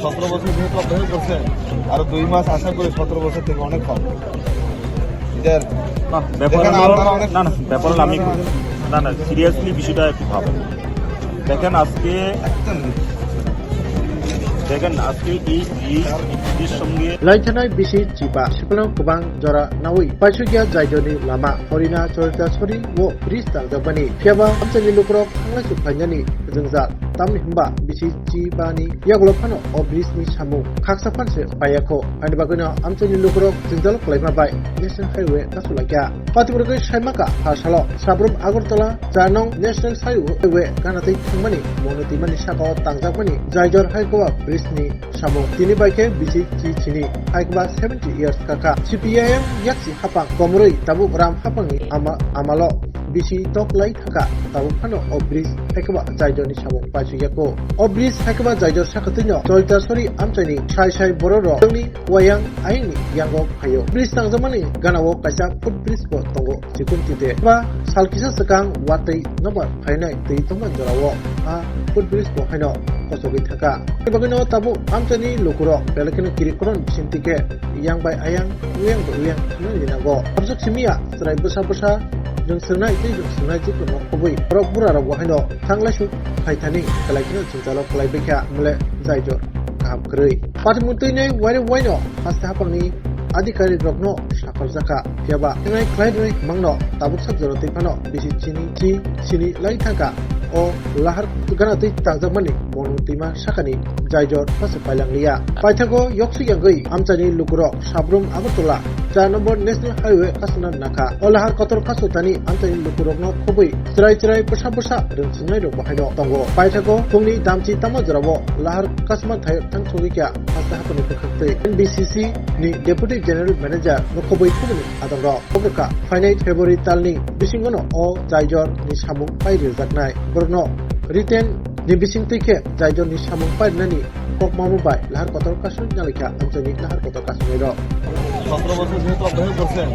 17 বছর যেহেতু অধ্যয়ন করছেন, আরো 2 মাস আশা করি 17 বছর থেকে অনেক কম। এটার ব্যাপার আমি সিরিয়াসলি বিষয়টা একটু ভাবেন। দেখেন আজকে এই ব্রিজের সঙ্গে लाइथानाय बिसि चिपा सिफालाव गोबां जरा नावै पाइसुगिया जायजोनि लामा हरिना चरिता सरि वो ब्रिज दांजाबानि फियाबा आमसानि लुकरक थांलाय सुफायनानि जोंजा तामनि हम्बा बिसि चिपानि यागलफानो अ ब्रिजनि सामु खाकसा फानसे बायाखौ आनि बागैनो आमसानि लुकरक जोंजाल खलायमा बाय नेशनल हाइवे कासुलाकिया पातिबरगै साइमाका हासालो साब्रुम आगरतला जानং नेशनल हाइवे गानातै थांमानि मनोतिमानि सागाव तांजाबानि जायजर हाइगोवा ब्रिजनि सामु दिनै बायखे बिसि चिनि हाइगबा 70 years kaka CPIM yaksi hapang komrei tabu ram hapangi amalo bisi tok lai thaka tabu phano o bridge haikba jaijoni samung paisuyako o bridge haikba jaijor sakatino joita sori amchani sai bororo ni wayang aini yango phayo bridge tangjamani ganawo kaisa foot bridge ko tongo sikunti ba salkisa sakang watai number phainai tei tongman jorawo a foot bridge ko haino kosogi thaka bagino tabu amchani lokuro belakino kirikoron bisintike yang bai ayang uyang nuni dinago abjak simia serai besa जों सोंनाय जिखुनु नखबै रक बुराराव बहायनो थांलायसु फायथानि कलायखिनो जोंजालाव कलायबैखा मुले जायजर गाबग्रै पाठमुतैनै वाइनो हास्ते हापांनि आधिकारिक रकनो साफल जाका फियाबा नोंनाय क्लाइडरै मांनो Tabuk साबजरो दैफानो बिसि चिनि लाई थाका o lahar gana tei tangjamani monutima sakani jaijor pase pailanglia paithago yoksu yangai amchani lukuro sabrum agartala 4 number national highway kasuna naka o lahar kotor kasutani amchani lukurokno khobui chrai pasa rungsingnai rok bahaino tongo paithago phungni damchi tamajrabo lahar kasma thai thangchogikya hasta hapani khakte NBCC ni deputy general manager no khobui khobuni adongo oka fainai February talni bisingono o jaijor ni samung paire jaknai borno written ni bisingtike jaijor ni samung pairnani kokmamu bai lahar kotor kasun nalika amchani lahar kotor kasunai ro 17 বছর যেহেতু অধ্যয়ন করছেন,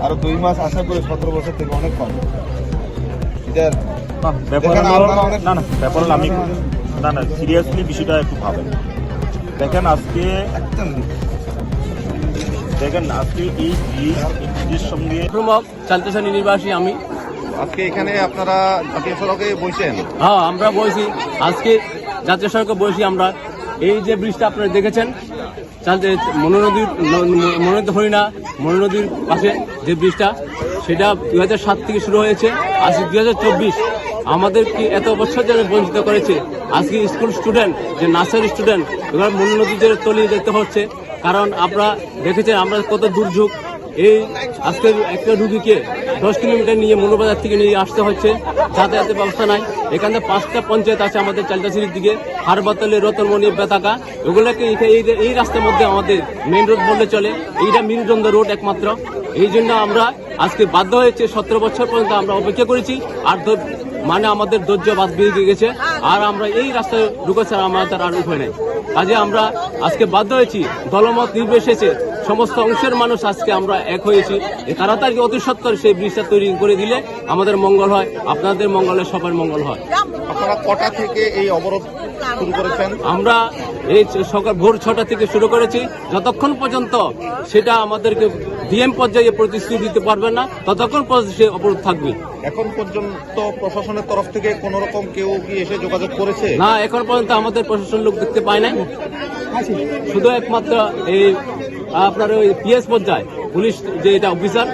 আরো 2 মাস আশা করি 17 বছর থেকে অনেক কম। এটার ব্যাপার আমি সিরিয়াসলি বিষয়টা একটু ভাবেন। দেখেন আজকে এই ব্রিজের সঙ্গে চালতেছানি নিবাসী আমি। আজকে এখানে আপনারা জাতীয় সড়কে বসেন? হ্যাঁ, আমরা বসি আজকে জাতীয় সড়কে বসি আমরা। এই যে ব্রিজটা আপনারা দেখেছেন মনোনদী হরিণা মনোনদীর পাশে যে ব্রিজটা, সেটা 2007 থেকে শুরু হয়েছে। আজকে 2024 আমাদেরকে এত বছর ধরে বঞ্চিত করেছে। আজকে স্কুল স্টুডেন্ট যে নার্সারি স্টুডেন্ট এবার মনোনদীদের তলিয়ে যেতে হচ্ছে। কারণ আপনারা দেখেছেন আমরা কত দুর্যোগ। এই আজকের একটা রুগীকে 10 কিলোমিটার নিয়ে মৌলবাজার থেকে নিয়ে আসতে হচ্ছে, যাতায়াতের ব্যবস্থা নাই। এখানে 5টা পঞ্চায়েত আছে আমাদের চালতাছিরির দিকে, হারবাতলে, রতনমণি, বেতাকা, এগুলোকে এই রাস্তার মধ্যে আমাদের মেইন রোড বললে চলে। এইটা মিরুদন্দ রোড একমাত্র। এই জন্য আমরা আজকে বাধ্য হয়েছে 17 বছর পর্যন্ত আমরা অপেক্ষা করেছি। আর আমাদের ধৈর্য বাদ বেরিয়ে গেছে। আর আমরা এই রাস্তায় ঢুকে ছাড়া আমাদের আর উপায় নেই। কাজে আমরা আজকে বাধ্য হয়েছি দলমত নির্বিশেষে সমস্ত অংশের মানুষ আজকে আমরা এক হয়েছি। তাড়াতাড়ি অতি সত্বর সেই ব্রিজটা তৈরি করে দিলে আমাদের মঙ্গল হয়, আপনাদের মঙ্গল হয়, সবার মঙ্গল হয়। আপনারা কটা থেকে এই অবরোধ শুরু করেছেন? আমরা এই সকাল ভোর 6টা থেকে শুরু করেছি। যতক্ষণ পর্যন্ত সেটা আমাদেরকে ডিএম পর্যায়ে প্রতিশ্রুতি দিতে পারবেন না, ততক্ষণ পর্যন্ত সে অবরোধ থাকবে। এখন পর্যন্ত প্রশাসনের তরফ থেকে কোন রকম কেউ কি এসে যোগাযোগ করেছে? না, এখন পর্যন্ত আমাদের প্রশাসন লোক দেখতে পায় নাই। শুধু একমাত্র এই আপনার ওই পিএস পর্যায়ে পুলিশ যে এটা অফিসার,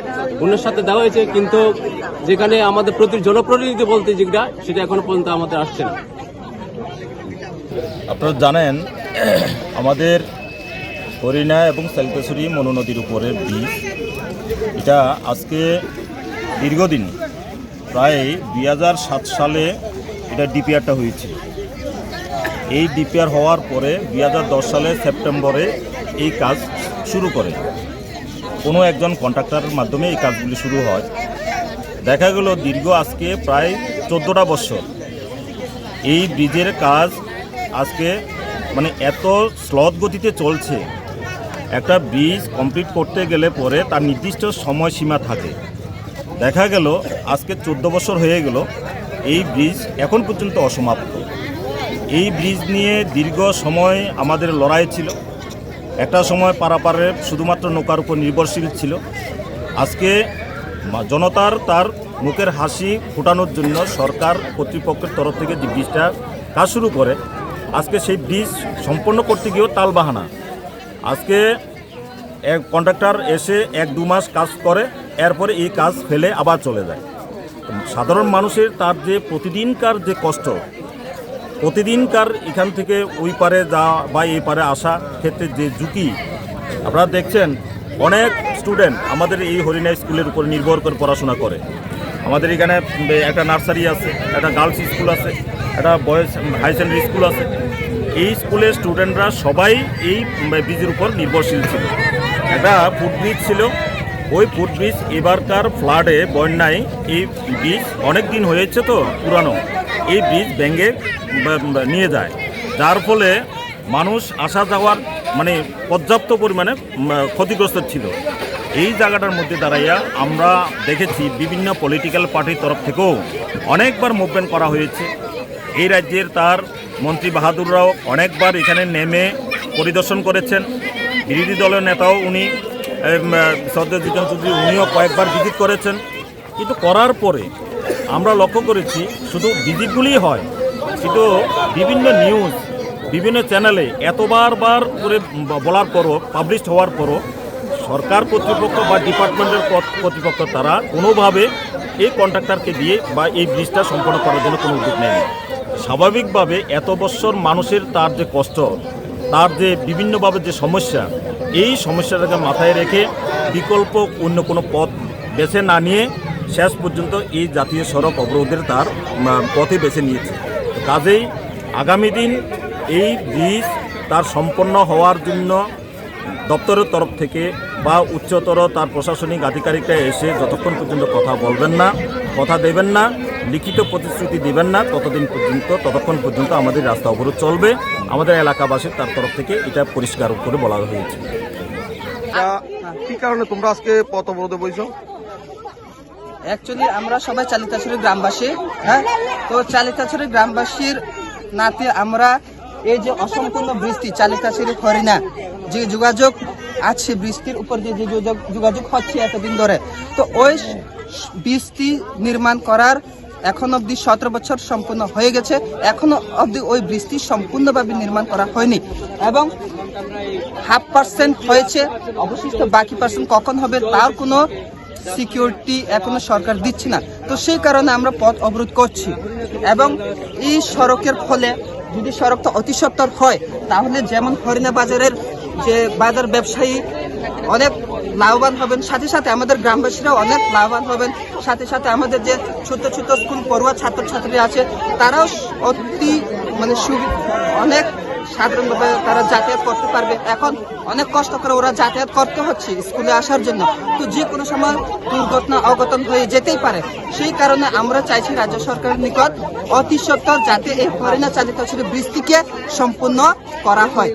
ওনার সাথে দেওয়া হয়েছে। কিন্তু যেখানে আমাদের জনপ্রতিনিধি বলতে যেটা, সেটা এখনো পর্যন্ত আমাদের আসছে না। আপনারা জানেন আমাদের হরিণা এবং চালতেছড়ি মনোনদীর উপরের ব্রিজ, এটা আজকে দীর্ঘদিন প্রায় 2007 সালে এটা ডিপিআরটা হয়েছিল। এই ডিপিআর হওয়ার পরে 2010 সালে সেপ্টেম্বরে এই কাজ শুরু করে কোনো একজন কন্ট্রাক্টরের মাধ্যমে এই কাজগুলি শুরু হয়। দেখা গেল দীর্ঘ আজকে প্রায় 14টা বছর এই ব্রিজের কাজ আজকে এত স্লথ গতিতে চলছে। একটা ব্রিজ কমপ্লিট করতে গেলে পরে তার নির্দিষ্ট সময়সীমা থাকে। দেখা গেল আজকে 14 বছর হয়ে গেল এই ব্রিজ এখন পর্যন্ত অসমাপ্ত। এই ব্রিজ নিয়ে দীর্ঘ সময় আমাদের লড়াই ছিল। একটা সময় পারাপারে শুধুমাত্র নৌকার উপর নির্ভরশীল ছিল। আজকে জনতার তার মুখের হাসি ফোটানোর জন্য সরকার কর্তৃপক্ষের তরফ থেকে যে ব্রিজটা কাজ শুরু করে, আজকে সেই ব্রিজ সম্পন্ন করতে গিয়েও তালবাহানা। আজকে এক কন্ট্রাক্টর এসে 1-2 মাস কাজ করে, এরপরে এই কাজ ফেলে আবার চলে যায়। সাধারণ মানুষের তার যে প্রতিদিনকার যে কষ্ট, প্রতিদিনকার এখান থেকে ওই পারে যাওয়া বা এই পারে আসা ক্ষেত্রে যে ঝুঁকি, আপনারা দেখছেন অনেক স্টুডেন্ট আমাদের এই হরিণা স্কুলের উপর নির্ভর করে পড়াশোনা করে। আমাদের এখানে একটা নার্সারি আছে, একটা গার্লস স্কুল আছে, একটা বয়েজ হাই সেকেন্ডারি স্কুল আছে। এই স্কুলের স্টুডেন্টরা সবাই এই ব্রিজের উপর নির্ভরশীল ছিল। একটা ফুটব্রিজ ছিল, ওই ফুটব্রিজ এবারকার ফ্লাডে বন্যায় এই ব্রিজ অনেক দিন হয়েছে তো পুরানো, এই ব্রিজ ভেঙে নিয়ে যায়, যার ফলে মানুষ আসা যাওয়ার মানে পর্যাপ্ত পরিমাণে ক্ষতিগ্রস্ত ছিল। এই জায়গাটার মধ্যে দাঁড়াইয়া আমরা দেখেছি বিভিন্ন পলিটিক্যাল পার্টির তরফ থেকেও অনেকবার মুভমেন্ট করা হয়েছে। এই রাজ্যের তার মন্ত্রী বাহাদুররাও অনেকবার এখানে নেমে পরিদর্শন করেছেন। বিরোধী দলের নেতাও উনি শ্রদ্ধেয় জিতেন চৌধুরী উনিও কয়েকবার ভিজিট করেছেন। কিন্তু করার পরে আমরা লক্ষ্য করেছি শুধু ভিজিটগুলিই হয়, কিন্তু বিভিন্ন নিউজ বিভিন্ন চ্যানেলে এতবার করে বলার পরও, পাবলিশ হওয়ার পরও সরকার কর্তৃপক্ষ বা ডিপার্টমেন্টের কর্তৃপক্ষ তারা কোনোভাবে এই কন্ট্রাক্টরকে দিয়ে বা এই ব্রিজটা সম্পন্ন করার জন্য কোনো উদ্যোগ নেয়নি। স্বাভাবিকভাবে এত বছর মানুষের তার যে কষ্ট, তার যে বিভিন্নভাবে যে সমস্যা, এই সমস্যাটাকে মাথায় রেখে বিকল্প অন্য কোনো পথ বেছে না নিয়ে শেষ পর্যন্ত এই জাতীয় সড়ক অবরোধের তার পথে বেছে নিয়েছে। কাজেই আগামী দিন এই ব্রিজ তার সম্পন্ন হওয়ার জন্য দপ্তরের তরফ থেকে বা উচ্চতর তার প্রশাসনিক আধিকারিকরা এসে যতক্ষণ পর্যন্ত কথা বলবেন না, কথা দেবেন না, লিখিত প্রতিশ্রুতি দেবেন না, ততক্ষণ পর্যন্ত আমাদের রাস্তা অবরোধ চলবে। আমাদের এলাকাবাসীর তার তরফ থেকে এটা পরিষ্কার করে বলা হয়েছে। কি কারণে তোমরা আজকে পথ অবরোধে বইছো? অ্যাকচুয়ালি আমরা সবাই চালিতাছড়ি গ্রামবাসী, হ্যাঁ, তো চালিতাছড়ি গ্রামবাসীর নাতে আমরা এই যে অসম্পূর্ণ বৃষ্টি চালিতাছড়ি হরিণা যে যোগাযোগ আছে, বৃষ্টির উপর যে যোগাযোগ হচ্ছে এতদিন ধরে, তো ওই বৃষ্টি নির্মাণ করার এখন অবধি 17 বছর সম্পূর্ণ হয়ে গেছে, এখনো অবধি ওই বৃষ্টি সম্পূর্ণভাবে নির্মাণ করা হয়নি এবং 0.5% হয়েছে। অবশিষ্ট বাকি পার্সেন্ট কখন হবে তার কোনো সিকিউরিটি এখনো সরকার দিচ্ছে না। তো সেই কারণে আমরা পথ অবরোধ করছি এবং এই সড়কের ফলে যদি সড়কটা অতি সত্বর হয় তাহলে যেমন হরিণা বাজারের যে বাজার ব্যবসায়ী অনেক লাভবান হবেন, সাথে সাথে আমাদের গ্রামবাসীরাও অনেক লাভবান হবেন, সাথে সাথে আমাদের যে ছোট ছোট স্কুল পড়ুয়া ছাত্রছাত্রী আছে তারাও অতি অনেক সাধারণভাবে তারা যাতায়াত করতে পারবে। এখন অনেক কষ্ট করে ওরা যাতায়াত করতে হচ্ছে স্কুলে আসার জন্য, তো যে কোনো সময় দুর্ঘটনা অঘটন হয়ে যেতেই পারে। সেই কারণে আমরা চাইছি রাজ্য সরকারের নিকট অতি সত্বর যাতে এই হরিণা চালিত ব্রিজটিকে সম্পূর্ণ করা হয়।